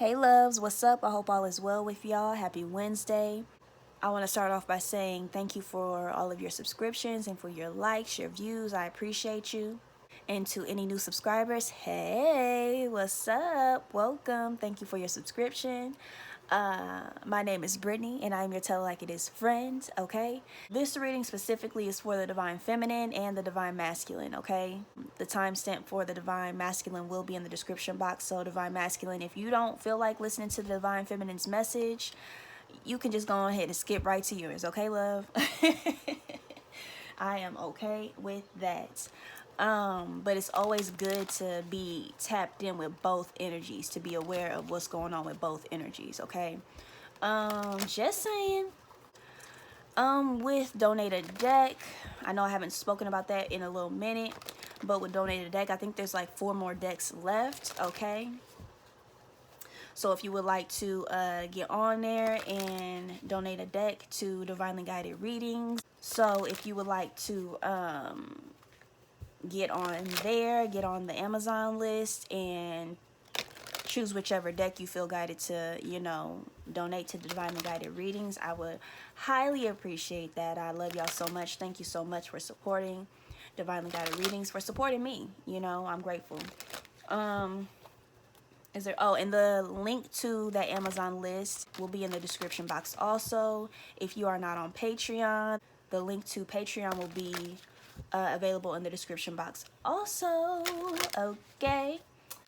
Hey loves, what's up? I hope all is well with y'all. Happy Wednesday. I want to start off by saying thank you for all of your subscriptions and for your likes, your views. I appreciate you. And to any new subscribers, hey, what's up? Welcome. Thank you for your subscription. My name is Brittany, and I'm your Tell Like It Is friend, okay? This reading specifically is for the Divine Feminine and the Divine Masculine, okay? The timestamp for the Divine Masculine will be in the description box, so Divine Masculine, if you don't feel like listening to the Divine Feminine's message, you can just go ahead and skip right to yours, okay, love? I am okay with that. But it's always good to be tapped in with both energies, to be aware of what's going on with both energies, okay? Just saying. With Donate a Deck, I know I haven't spoken about that in a little minute, but with Donate a Deck, I think there's like 4 more decks left, okay? So if you would like to get on there and donate a deck to Divinely Guided Readings. So if you would like to get on there, get on the Amazon list and choose whichever deck you feel guided to, donate to Divinely Guided Readings, I would highly appreciate that. I love y'all so much. Thank you so much for supporting Divinely Guided Readings, for supporting me. I'm grateful. And the link to that Amazon list will be in the description box also. If you are not on Patreon, the link to Patreon will be available in the description box also. Okay,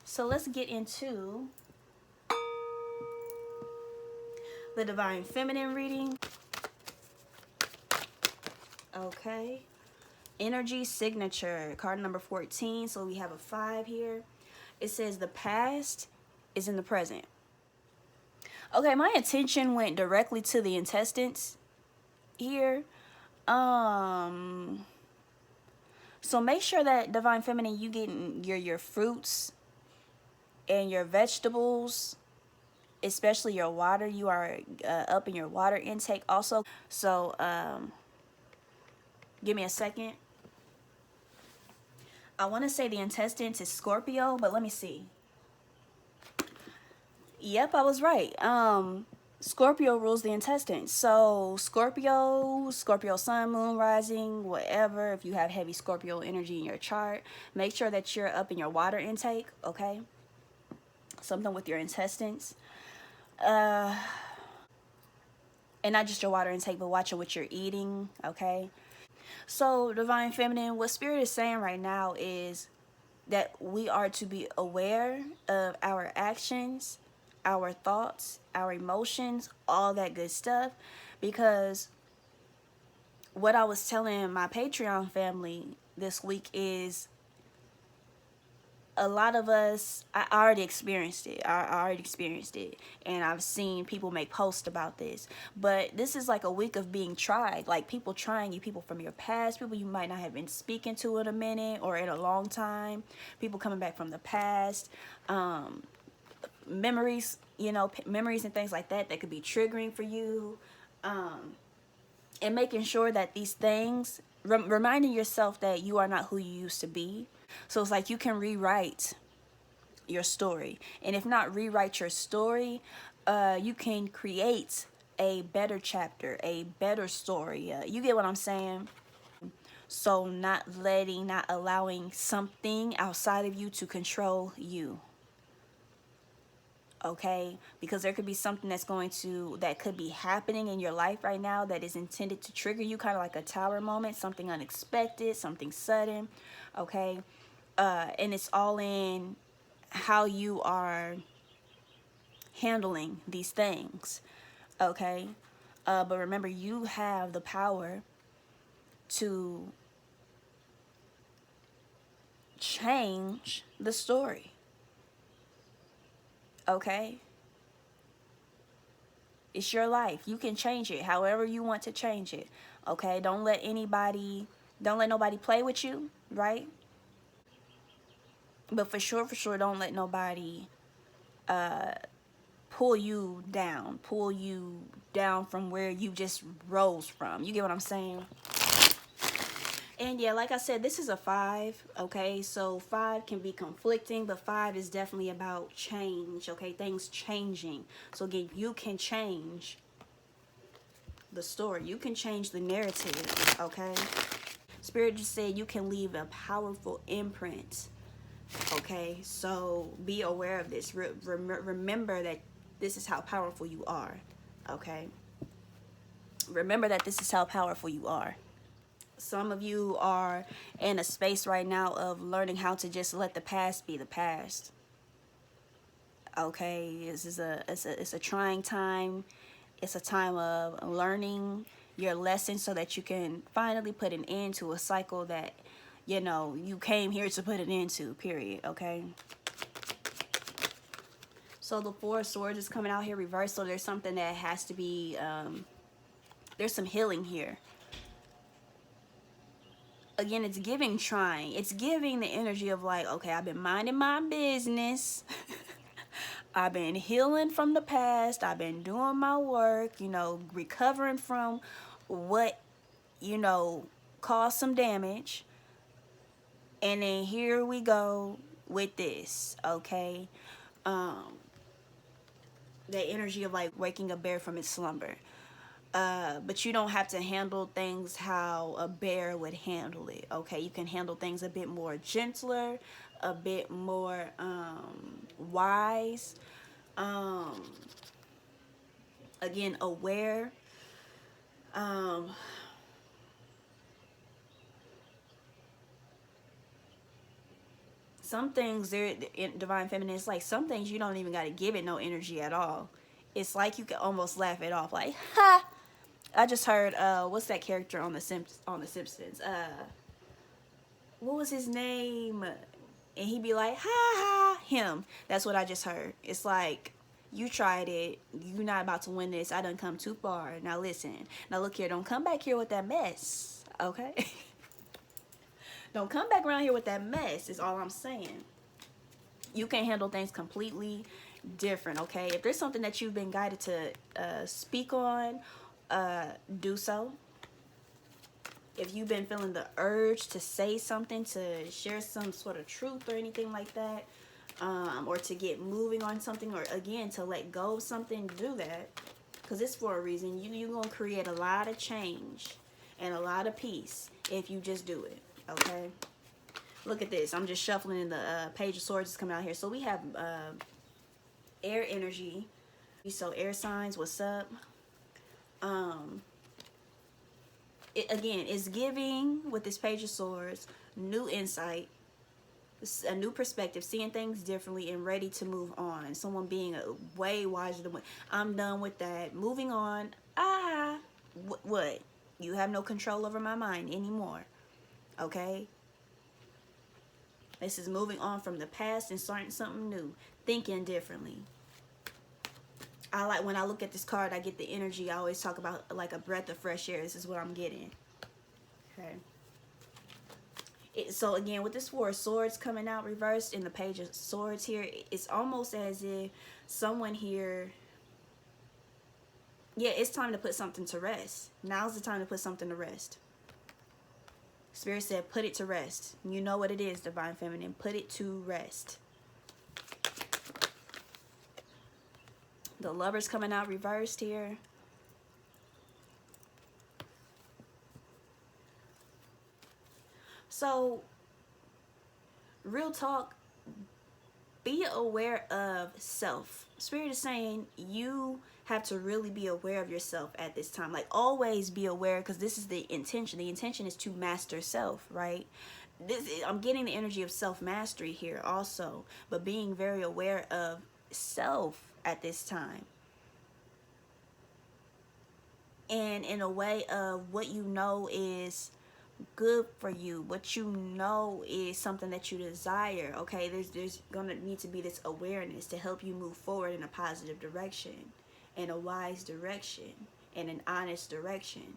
so let's get into the Divine Feminine reading. Okay, energy signature, card number 14. So we have a 5 here. It says the past is in the present. Okay, my attention went directly to the intestines here. So make sure that Divine Feminine, you getting your fruits and your vegetables, especially your water. You are up in your water intake also. So give me a second. I want to say the intestines is Scorpio, but let me see. Yep, I was right. Scorpio rules the intestines. So Scorpio sun, moon, rising, whatever. If you have heavy Scorpio energy in your chart, make sure that you're up in your water intake, okay? Something with your intestines. And not just your water intake, but watching what you're eating, okay? So Divine Feminine, what Spirit is saying right now is that we are to be aware of our actions, our thoughts, our emotions, all that good stuff. Because what I was telling my Patreon family this week is a lot of us, I already experienced it. And I've seen people make posts about this. But this is like a week of being tried. Like people trying you, people from your past, people you might not have been speaking to in a minute or in a long time, people coming back from the past, memories, memories and things like that that could be triggering for you. And making sure that these things, reminding yourself that you are not who you used to be. So it's like you can rewrite your story. And if not rewrite your story, you can create a better chapter, a better story. You get what I'm saying? So not allowing something outside of you to control you. Okay, because there could be something that could be happening in your life right now that is intended to trigger you, kind of like a tower moment, something unexpected, something sudden. Okay, and it's all in how you are handling these things. Okay, but remember, you have the power to change the story. Okay, it's your life. You can change it however you want to change it. Okay, don't let nobody play with you, right? But for sure, don't let nobody pull you down from where you just rose from. You get what I'm saying? And yeah, like I said, this is a 5, okay? So 5 can be conflicting, but 5 is definitely about change, okay? Things changing. So again, you can change the story. You can change the narrative, okay? Spirit just said you can leave a powerful imprint, okay? So be aware of this. Remember that this is how powerful you are, okay? Remember that this is how powerful you are. Some of you are in a space right now of learning how to just let the past be the past. Okay, this is it's a trying time. It's a time of learning your lesson so that you can finally put an end to a cycle that, you know, you came here to put an end to, period, okay? So the 4 of Swords is coming out here reversed, so there's something that has to be, there's some healing here. Again, it's giving trying. It's giving the energy of like, okay, I've been minding my business. I've been healing from the past. I've been doing my work, you know, recovering from what, you know, caused some damage. And then here we go with this, okay? The energy of like waking a bear from its slumber. But you don't have to handle things how a bear would handle it, okay? You can handle things a bit more gentler, a bit more wise, again, aware. Some things, they're in Divine Feminine, it's like some things you don't even got to give it no energy at all. It's like you can almost laugh it off, like, ha! I just heard, what's that character on the Simpsons? What was his name? And he'd be like, ha ha, him. That's what I just heard. It's like, you tried it. You're not about to win this. I done come too far. Now listen. Now look here. Don't come back here with that mess. Okay? Don't come back around here with that mess is all I'm saying. You can handle things completely different, okay? If there's something that you've been guided to speak on, do so. If you've been feeling the urge to say something, to share some sort of truth or anything like that, or to get moving on something, or again, to let go of something, do that. Because it's for a reason. You're going to create a lot of change and a lot of peace if you just do it, okay? Look at this. I'm just shuffling in the Page of Swords is coming out here. So we have air energy. So air signs, what's up? Again, it's giving, with this Page of Swords, new insight, a new perspective, seeing things differently and ready to move on. Someone being way wiser than what, I'm done with that. Moving on. What? You have no control over my mind anymore. Okay? This is moving on from the past and starting something new. Thinking differently. I like, when I look at this card, I get the energy. I always talk about like a breath of fresh air. This is what I'm getting. Okay. So again, with this 4 of Swords coming out reversed in the Page of Swords here, it's almost as if someone here, yeah, it's time to put something to rest. Now's the time to put something to rest. Spirit said, put it to rest. You know what it is, Divine Feminine. Put it to rest. The Lovers coming out reversed here. So, real talk, be aware of self. Spirit is saying you have to really be aware of yourself at this time. Like, always be aware, because this is the intention. The intention is to master self, right? I'm getting the energy of self-mastery here also, but being very aware of self at this time. And in a way of what you know is good for you, what you know is something that you desire, okay? There's gonna need to be this awareness to help you move forward in a positive direction, in a wise direction, in an honest direction.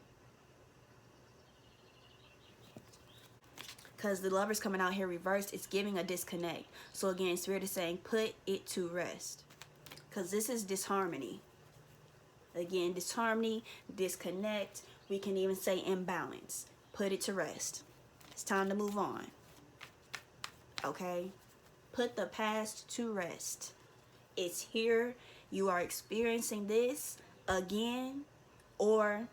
Because the Lovers coming out here reversed, it's giving a disconnect. So again, Spirit is saying put it to rest, because this is disharmony. Again, disharmony, disconnect, we can even say imbalance. Put it to rest. It's time to move on. Okay? Put the past to rest. It's here. You are experiencing this again, or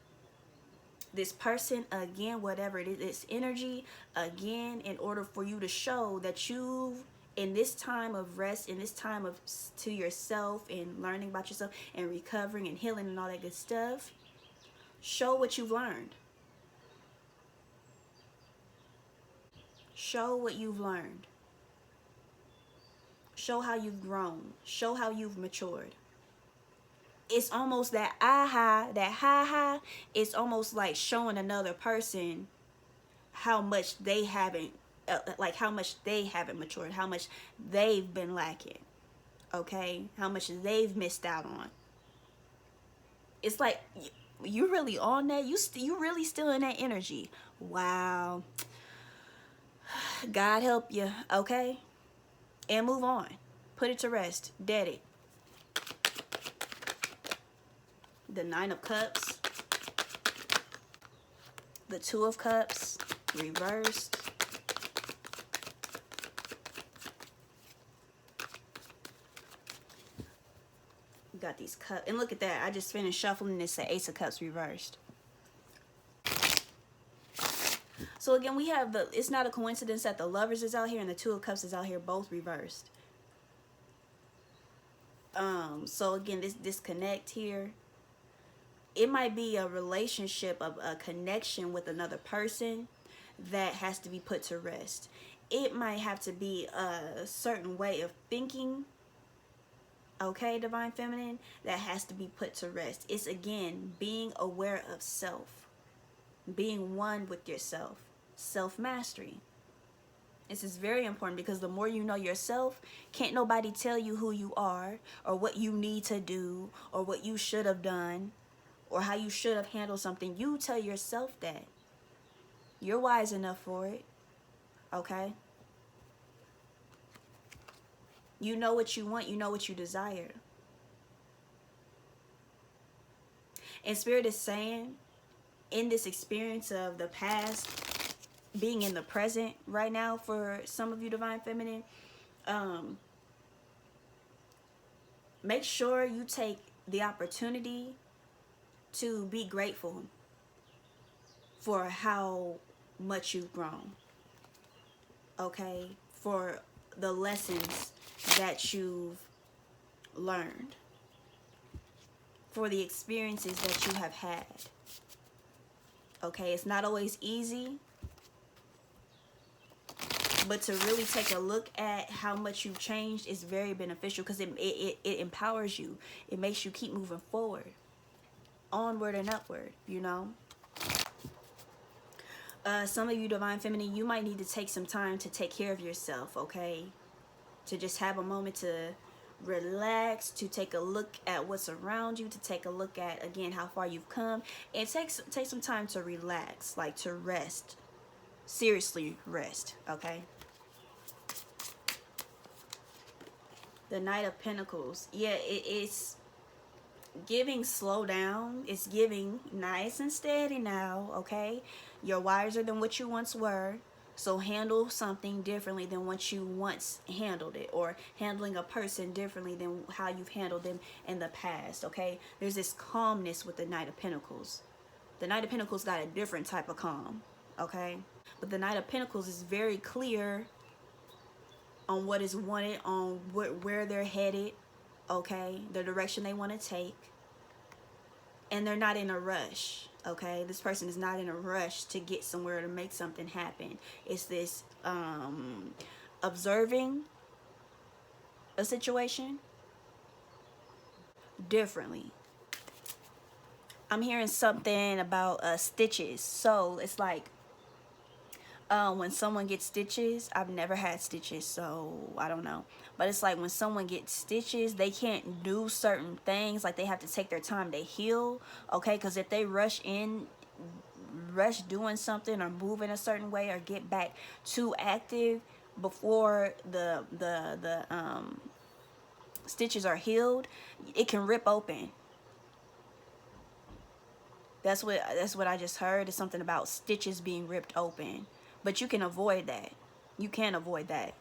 this person again, whatever it is, this energy again, in order for you to show that you've, in this time of rest, in this time of to yourself and learning about yourself and recovering and healing and all that good stuff, show what you've learned. Show what you've learned. Show how you've grown. Show how you've matured. It's almost that aha, that ha. It's almost like showing another person how much they haven't, like how much they haven't matured, how much they've been lacking. Okay, how much they've missed out on. It's like you really on that. You really still in that energy. Wow. God help you. Okay, and move on. Put it to rest. Dead it. The Nine of Cups, the Two of Cups, reversed. Got these cups, and look at that. I just finished shuffling this, the Ace of Cups reversed. So again, we have the, it's not a coincidence that the Lovers is out here and the Two of Cups is out here, both reversed. So again, this disconnect here, it might be a relationship, of a connection with another person that has to be put to rest. It might have to be a certain way of thinking, okay, Divine Feminine, that has to be put to rest. It's again being aware of self, being one with yourself, self-mastery. This is very important, because the more you know yourself, can't nobody tell you who you are or what you need to do or what you should have done or how you should have handled something. You tell yourself that. You're wise enough for it. Okay? You know what you want. You know what you desire. And Spirit is saying, in this experience of the past, being in the present right now for some of you, Divine Feminine, make sure you take the opportunity to be grateful for how much you've grown. Okay? For the lessons that you've learned. For the experiences that you have had. Okay? It's not always easy, but to really take a look at how much you've changed is very beneficial, because it empowers you. It makes you keep moving forward. Onward and upward, you know. Some of you, Divine Feminine, you might need to take some time to take care of yourself, okay? To just have a moment to relax, to take a look at what's around you, to take a look at, again, how far you've come, and take some time to relax, like to rest. Seriously rest, okay? The Knight of Pentacles. Yeah, it's giving slow down. It's giving nice and steady now, okay? You're wiser than what you once were. So handle something differently than what you once handled it, or handling a person differently than how you've handled them in the past, okay? There's this calmness with the Knight of Pentacles. The Knight of Pentacles got a different type of calm, okay? But the Knight of Pentacles is very clear on what is wanted, on where they're headed, okay? The direction they want to take. And they're not in a rush, okay? This person is not in a rush to get somewhere, to make something happen. It's this observing a situation differently. I'm hearing something about stitches. So it's like when someone gets stitches, I've never had stitches, so I don't know. But it's like when someone gets stitches, they can't do certain things. Like they have to take their time to heal, okay? Because if they rush doing something or moving a certain way or get back too active before the stitches are healed, it can rip open. That's what I just heard. It's something about stitches being ripped open But you can avoid that. You can avoid that.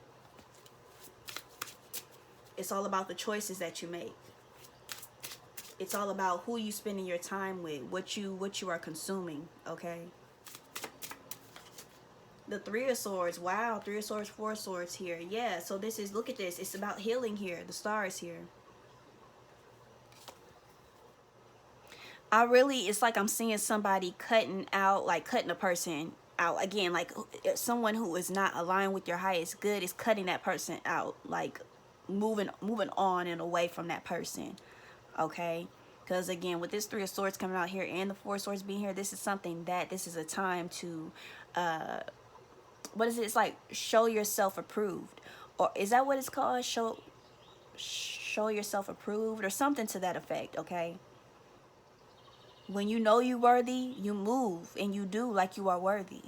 It's all about the choices that you make. It's all about who you spending your time with, what you are consuming, okay? The Three of Swords. Wow, Three of Swords, Four of Swords here. Yeah, so this is, look at this. It's about healing here. The stars here. It's like I'm seeing somebody cutting out, like cutting a person out. Again, like someone who is not aligned with your highest good is cutting that person out. Like moving on and away from that person. Okay? Because again, with this Three of Swords coming out here and the Four of Swords being here, this is a time to, what is it? It's like show yourself approved. Or is that what it's called? Show yourself approved or something to that effect, okay? When you know you're worthy, you move and you do like you are worthy.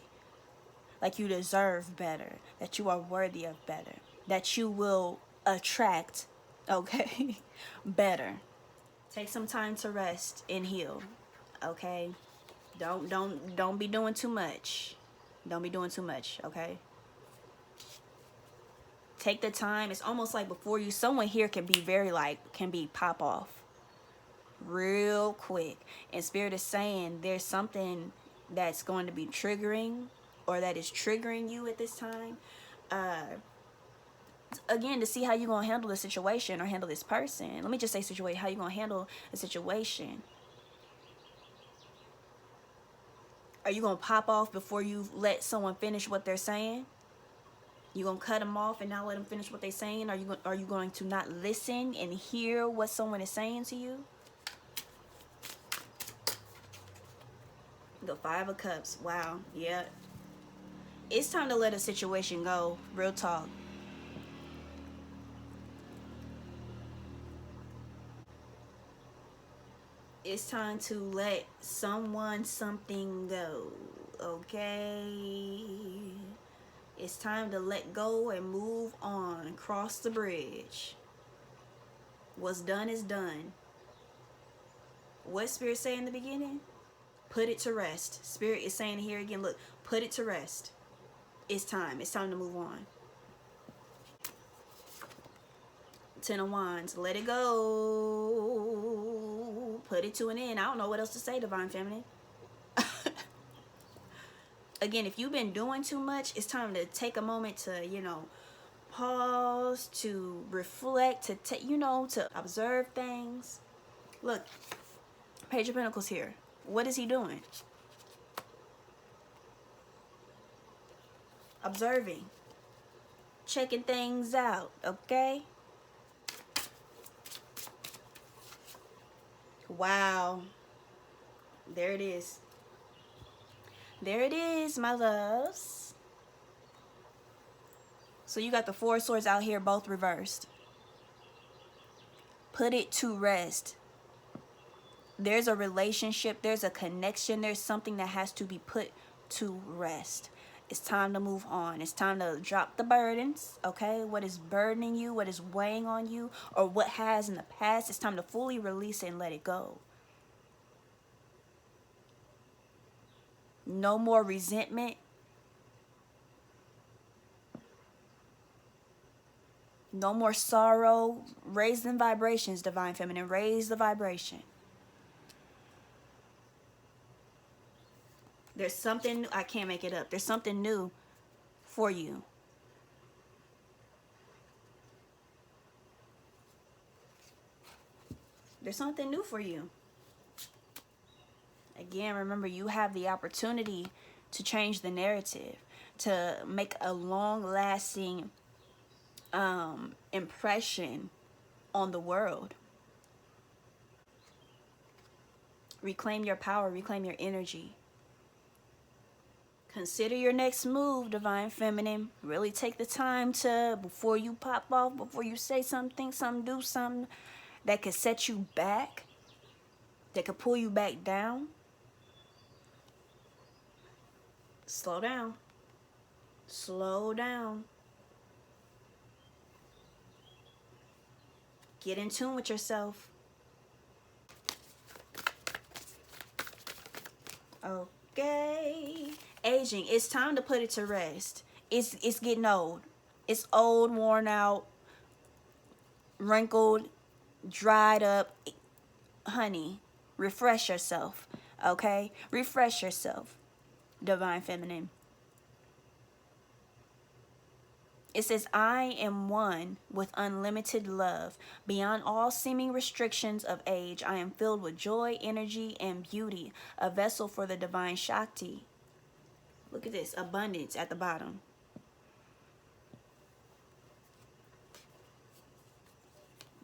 Like you deserve better. That you are worthy of better. That you will attract, okay, better. Take some time to rest and heal, okay? Don't be doing too much. Don't be doing too much, okay? Take the time. It's almost like before you, someone here can be pop off real quick. And Spirit is saying there's something that's going to be triggering or that is triggering you at this time. Again, to see how you're going to handle the situation or handle this person. Let me just say situation. How you going to handle the situation. Are you going to pop off before you let someone finish what they're saying? You going to cut them off and not let them finish what they're saying? Are you going to not listen and hear what someone is saying to you? The Five of Cups. Wow. Yeah. It's time to let a situation go. Real talk. It's time to let something go. Okay? It's time to let go and move on. Cross the bridge. What's done is done. What Spirit say in the beginning? Put it to rest. Spirit is saying here again, look, put it to rest. It's time. It's time to move on. Ten of Wands. Let it go. Put it to an end. I don't know what else to say, Divine Feminine. Again, if you've been doing too much, it's time to take a moment to, pause, to reflect, to to observe things. Look, Page of Pentacles here. What is he doing? Observing. Checking things out, okay? Wow. There it is. There it is, my loves. So you got the Four of Swords out here, both reversed. Put it to rest. There's a relationship, there's a connection, there's something that has to be put to rest. It's time to move on. It's time to drop the burdens, okay? What is burdening you, what is weighing on you, or what has in the past, it's time to fully release it and let it go. No more resentment. No more sorrow. Raise the vibrations, Divine Feminine. Raise the vibration. There's something, I can't make it up. There's something new for you. There's something new for you. Again, remember, you have the opportunity to change the narrative, to make a long-lasting impression on the world. Reclaim your power, reclaim your energy. Consider your next move, Divine Feminine. Really take the time to, before you pop off, before you say something, do something that could set you back, that could pull you back down. Slow down. Slow down. Get in tune with yourself. Okay. aging. It's time to put it to rest. It's getting old. It's old, worn out, wrinkled, dried up. Honey, refresh yourself. Okay? Refresh yourself. Divine Feminine. It says, I am one with unlimited love. Beyond all seeming restrictions of age, I am filled with joy, energy, and beauty. A vessel for the divine Shakti. Look at this. Abundance at the bottom.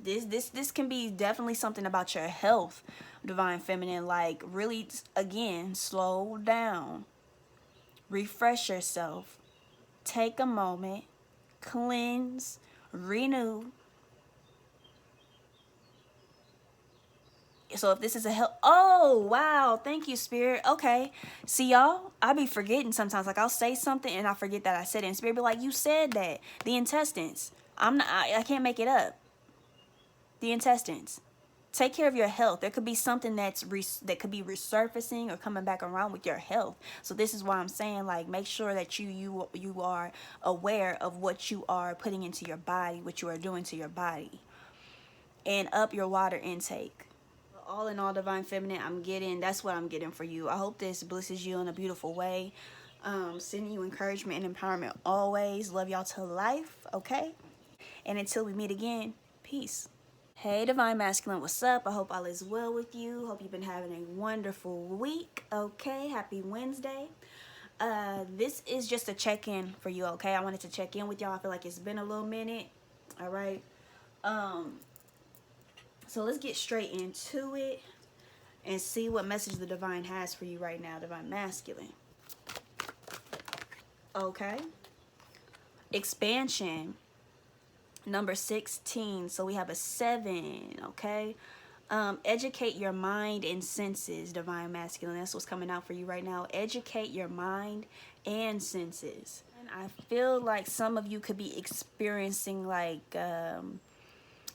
This can be definitely something about your health, Divine Feminine. Like, really, again, slow down. Refresh yourself. Take a moment. Cleanse, renew. So if this is a help, oh wow, thank you, Spirit. Okay, see y'all, I be forgetting sometimes. Like, I'll say something and I forget that I said it, and Spirit be like, you said that. The intestines. I can't make it up. The intestines. Take care of your health. There could be something that could be resurfacing or coming back around with your health. So this is why I'm saying, like, make sure that you are aware of what you are putting into your body, what you are doing to your body, and up your water intake. All in all, Divine Feminine, that's what I'm getting for you. I hope this blesses you in a beautiful way. Sending you encouragement and empowerment always. Love y'all to life, okay? And until we meet again, peace. Hey, Divine Masculine, what's up? I hope all is well with you. Hope you've been having a wonderful week. Okay, happy Wednesday. This is just a check-in for you, okay? I wanted to check in with y'all. I feel like it's been a little minute. All right. So let's get straight into it and see what message the Divine has for you right now, Divine Masculine. Okay. Expansion. Number 16. So we have a 7, okay? Educate your mind and senses, Divine Masculine. That's what's coming out for you right now. Educate your mind and senses. And I feel like some of you could be experiencing, like,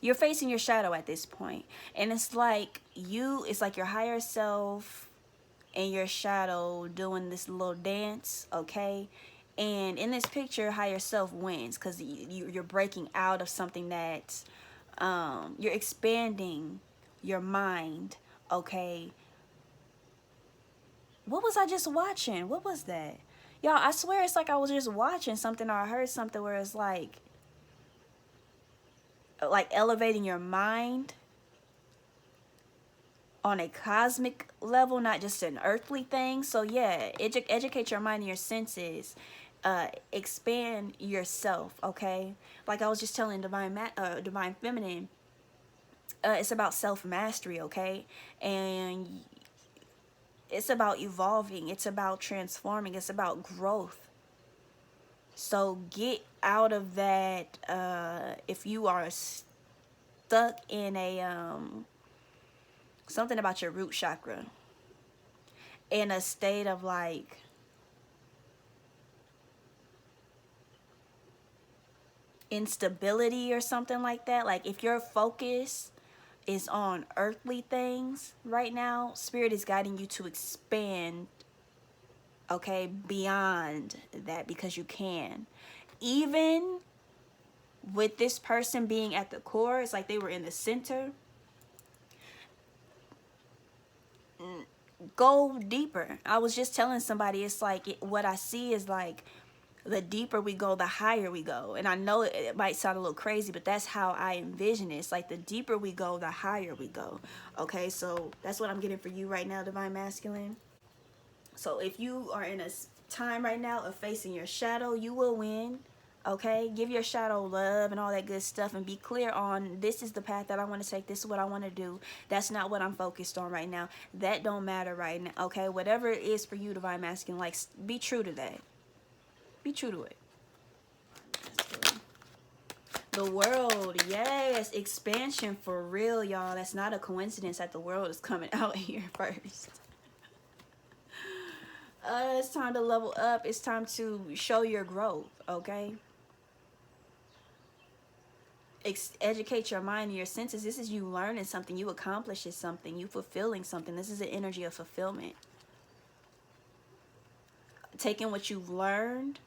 you're facing your shadow at this point. And it's like your higher self and your shadow doing this little dance, okay? And in this picture, higher self wins because you're breaking out of something that you're expanding your mind, okay? What was I just watching? What was that? Y'all, I swear it's like I was just watching something, or I heard something where it's like elevating your mind on a cosmic level, not just an earthly thing. So yeah, educate your mind and your senses. Expand yourself, okay? Like I was just telling Divine Feminine, it's about self-mastery, okay? And it's about evolving. It's about transforming. It's about growth. So get out of that. If you are stuck in a something about your root chakra, in a state of like instability or something like that, like if your focus is on earthly things right now, Spirit is guiding you to expand, okay, beyond that, because you can. Even with this person being at the core, it's like they were in the center. Go deeper. I was just telling somebody, it's like what I see is like the deeper we go, the higher we go. And I know it might sound a little crazy, but that's how I envision it. It's like the deeper we go, the higher we go. Okay, so that's what I'm getting for you right now, Divine Masculine. So if you are in a time right now of facing your shadow, you will win. Okay, give your shadow love and all that good stuff, and be clear on, this is the path that I want to take. This is what I want to do. That's not what I'm focused on right now. That don't matter right now. Okay, whatever it is for you, Divine Masculine, like, be true to that. Be true to it. The world, yes, expansion for real, y'all. That's not a coincidence that the world is coming out here first. It's time to level up. It's time to show your growth, okay? Educate your mind and your senses. This is you learning something, you accomplishing something, you fulfilling something. This is the energy of fulfillment. taking what you've learned,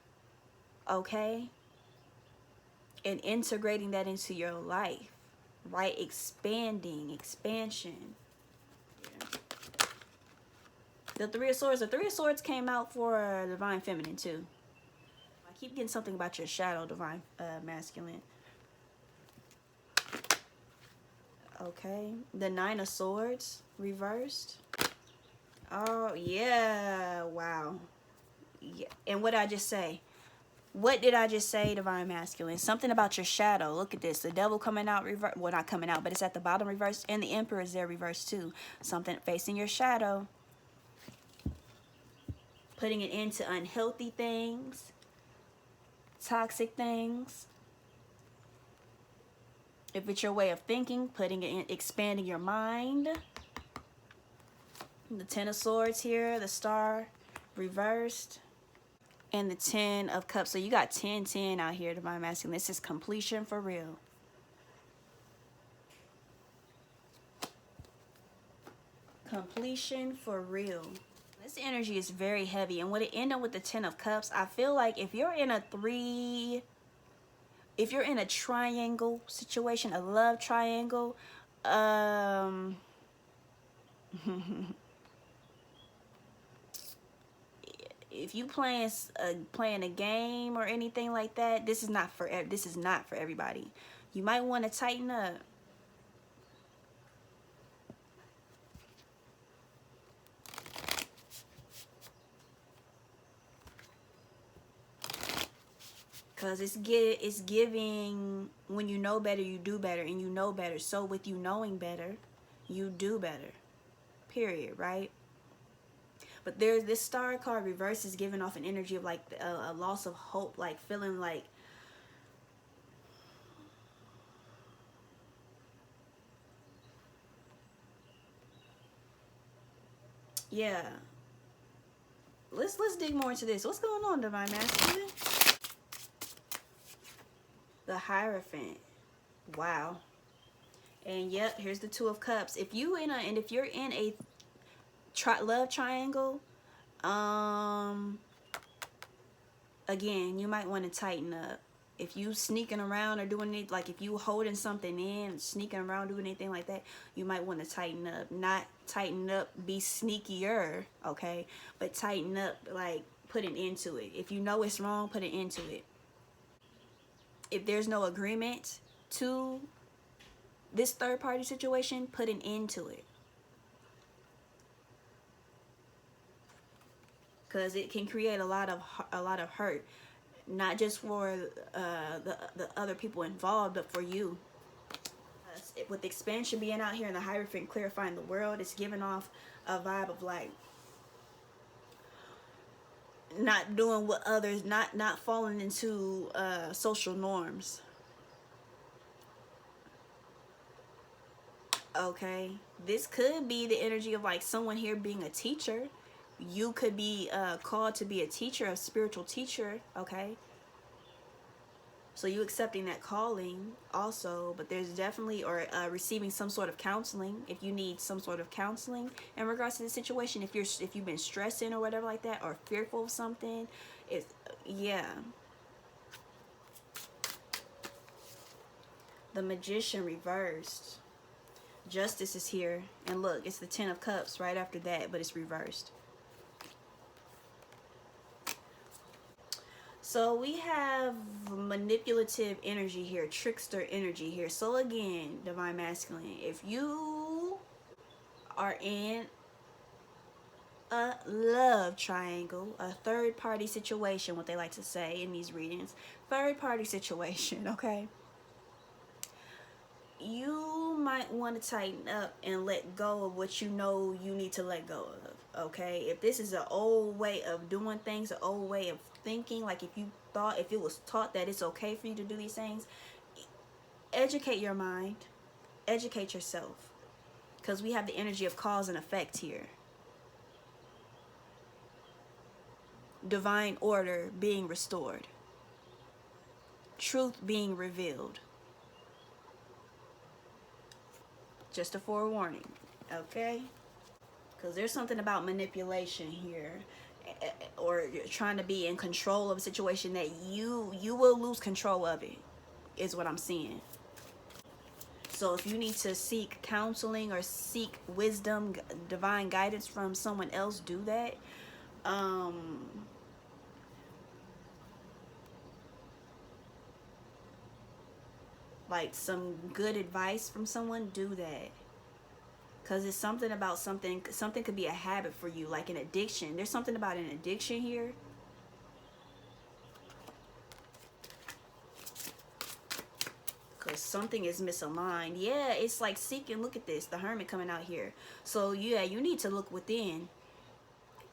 okay, and integrating that into your life, right? Expansion. Yeah. The Three of Swords. The Three of Swords came out for Divine Feminine too. I keep getting something about your shadow, Divine Masculine. Okay. The Nine of Swords reversed. Oh, yeah. Wow. Yeah. And what did I just say? What did I just say, Divine Masculine? Something about your shadow. Look at this. The Devil coming out reverse. Well, not coming out, but it's at the bottom reversed. And the Emperor is there reversed too. Something facing your shadow. Putting it into unhealthy things. Toxic things. If it's your way of thinking, putting it in, expanding your mind. The Ten of Swords here. The Star reversed. And the Ten of Cups. So you got 10-10 out here, Divine Masculine. This is completion for real. Completion for real. This energy is very heavy. And when it ended with the Ten of Cups, I feel like if you're in a triangle situation, a love triangle, if you playing a game or anything like that, this is not for everybody. You might want to tighten up. Cause it's giving, when you know better, you do better, and you know better. So with you knowing better, you do better. Period, right? But there's this Star card reverse is giving off an energy of like a loss of hope, like feeling like yeah. Let's dig more into this. What's going on, Divine Masculine? The Hierophant. Wow. And yep, here's the Two of Cups. If you're in a love triangle, again, you might want to tighten up. If you sneaking around or doing it, like if you holding something in, sneaking around, doing anything like that, you might want to tighten up. Not tighten up, be sneakier, okay? But tighten up, like put an end to it. If you know it's wrong, put an end to it. If there's no agreement to this third party situation, put an end to it. Because it can create a lot of hurt, not just for the other people involved, but for you. With expansion being out here in the Hierophant clarifying the world, it's giving off a vibe of like not doing what others, not falling into social norms. Okay, this could be the energy of like someone here being a teacher. You could be called to be a teacher, a spiritual teacher, okay? So you accepting that calling also, but there's definitely, or receiving some sort of counseling if you need some sort of counseling in regards to the situation. If you've been stressing or whatever like that, or fearful of something, yeah. The Magician reversed. Justice is here, and look, it's the Ten of Cups right after that, but it's reversed. So we have manipulative energy here, trickster energy here. So again, Divine Masculine, if you are in a love triangle, a third party situation, what they like to say in these readings, third party situation, okay? You might want to tighten up and let go of what you know you need to let go of, okay? If this is an old way of doing things, an old way of thinking, like if it was taught that it's okay for you to do these things, educate your mind, educate yourself, because we have the energy of cause and effect here. Divine order being restored, truth being revealed. Just a forewarning, okay? Because there's something about manipulation here. or you're trying to be in control of a situation that you will lose control of it, is what I'm seeing. So if you need to seek counseling or seek wisdom, divine guidance from someone else, do that. Like some good advice from someone, do that. Because it's something about something could be a habit for you, like an addiction. There's something about an addiction here. Because something is misaligned. Yeah, it's like seeking. Look at this, the Hermit coming out here. So yeah, you need to look within.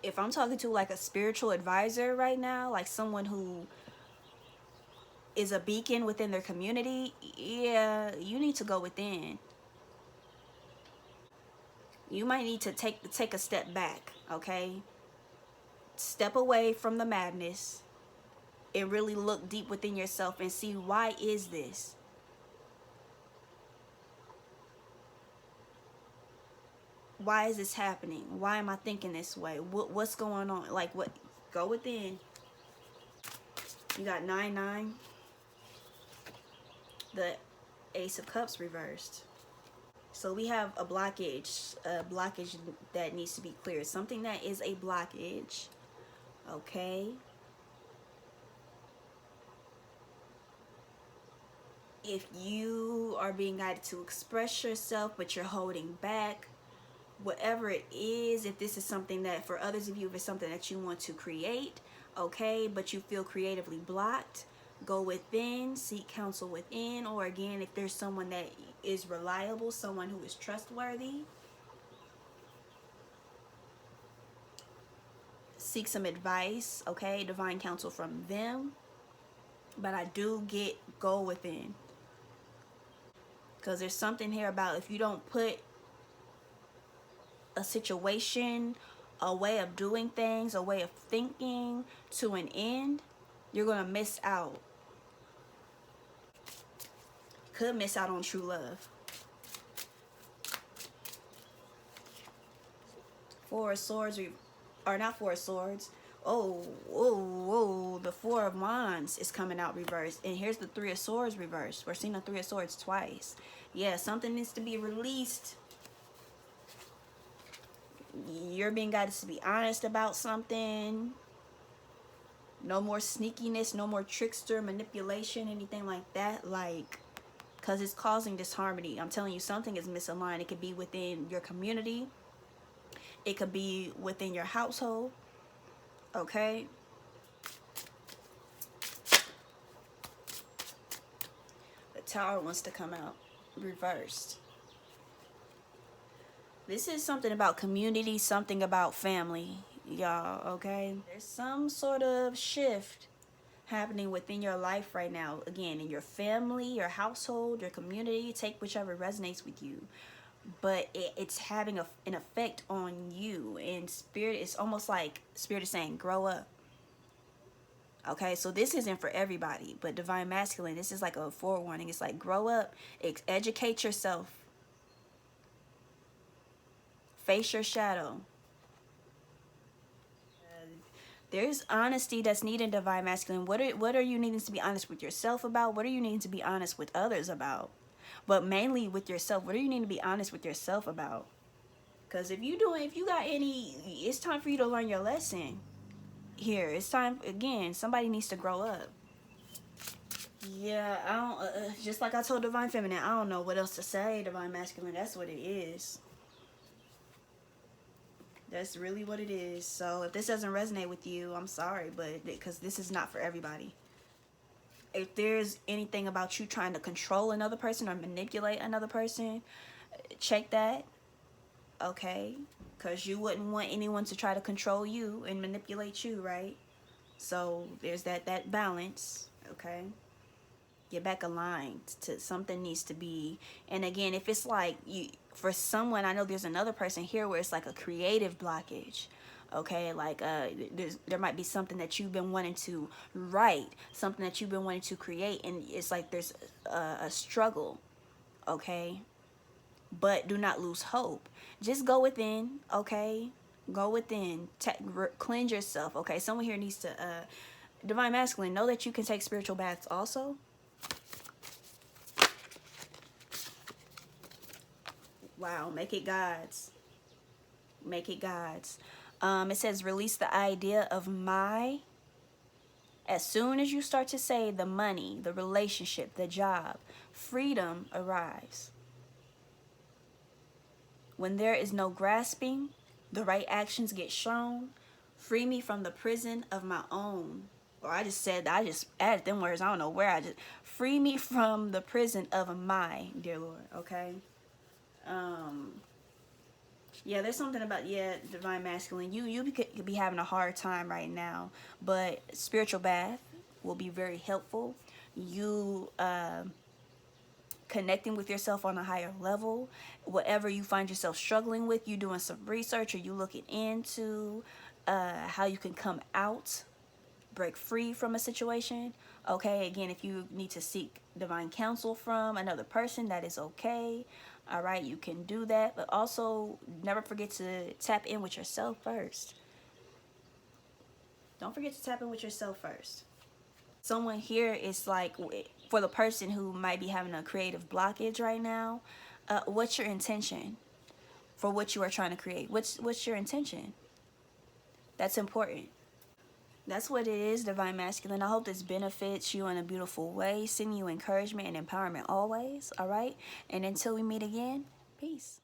If I'm talking to like a spiritual advisor right now, like someone who is a beacon within their community, yeah, you need to go within. You might need to take a step back, okay? Step away from the madness and really look deep within yourself and see, why is this? Why is this happening? Why am I thinking this way? What's going on? Like, what? Go within. You got 9-9. The Ace of Cups reversed. So we have a blockage that needs to be cleared. Something that is a blockage. Okay. If you are being guided to express yourself, but you're holding back, whatever it is, if this is something that for others of you, if it's something that you want to create, okay, but you feel creatively blocked, go within, seek counsel within. Or again, if there's someone that is reliable, someone who is trustworthy, seek some advice, okay, divine counsel from them. But I do get go within, because there's something here about, if you don't put a situation, a way of doing things, a way of thinking to an end, you're gonna miss out. Could miss out on true love. Four of Swords, or not Four of Swords. Oh, the Four of Wands is coming out reversed. And here's the Three of Swords reversed. We're seeing the Three of Swords twice. Yeah, something needs to be released. You're being guided to be honest about something. No more sneakiness, no more trickster, manipulation, anything like that. Like, because it's causing disharmony. I'm telling you, something is misaligned. It could be within your community. It could be within your household. Okay? The Tower wants to come out reversed. This is something about community, something about family, y'all, okay? There's some sort of shift happening within your life right now. Again, in your family, your household, your community. Take whichever resonates with you. But it's having an effect on you. And Spirit, it's almost like Spirit is saying, grow up. Okay, so this isn't for everybody. But Divine Masculine, this is like a forewarning. It's like, grow up, educate yourself. Face your shadow. There's honesty that's needed in Divine Masculine. What are you needing to be honest with yourself about? What are you needing to be honest with others about? But mainly with yourself. What do you need to be honest with yourself about? Because if you got any, it's time for you to learn your lesson. Here, it's time again. Somebody needs to grow up. Yeah, I don't. Just like I told Divine Feminine, I don't know what else to say. Divine Masculine, that's what it is. That's really what it is. So if this doesn't resonate with you, I'm sorry, but because this is not for everybody. If there's anything about you trying to control another person or manipulate another person, check that. Okay? Because you wouldn't want anyone to try to control you and manipulate you, right? So there's that balance. Okay? Get back aligned. To something needs to be. And again, if it's like you, for someone, I know there's another person here where it's like a creative blockage. Okay, like there might be something that you've been wanting to write, something that you've been wanting to create, and it's like there's a struggle. Okay, but do not lose hope. Just go within. Okay, Go within, cleanse yourself. Okay, someone here needs to divine masculine, know that you can take spiritual baths also. Wow, make it God's. Make it God's. It says release the idea of my. As soon as you start to say the money, the relationship, the job, freedom arrives. When there is no grasping, the right actions get shown. Free me from the prison of my own. Or I just added them words. I don't know where I just. Free me from the prison of my, dear Lord, okay? Yeah, there's something about, divine masculine. You could be having a hard time right now, but spiritual bath will be very helpful. You connecting with yourself on a higher level. Whatever you find yourself struggling with, you doing some research, or you looking into how you can come out, break free from a situation. Okay, again, if you need to seek divine counsel from another person, that is okay. All right, you can do that, but also never forget to tap in with yourself first. Don't forget to tap in with yourself first. Someone here is like, for the person who might be having a creative blockage right now, what's your intention for what you are trying to create? What's your intention? That's important. That's what it is, divine masculine. I hope this benefits you in a beautiful way, sending you encouragement and empowerment always. All right, and until we meet again, peace.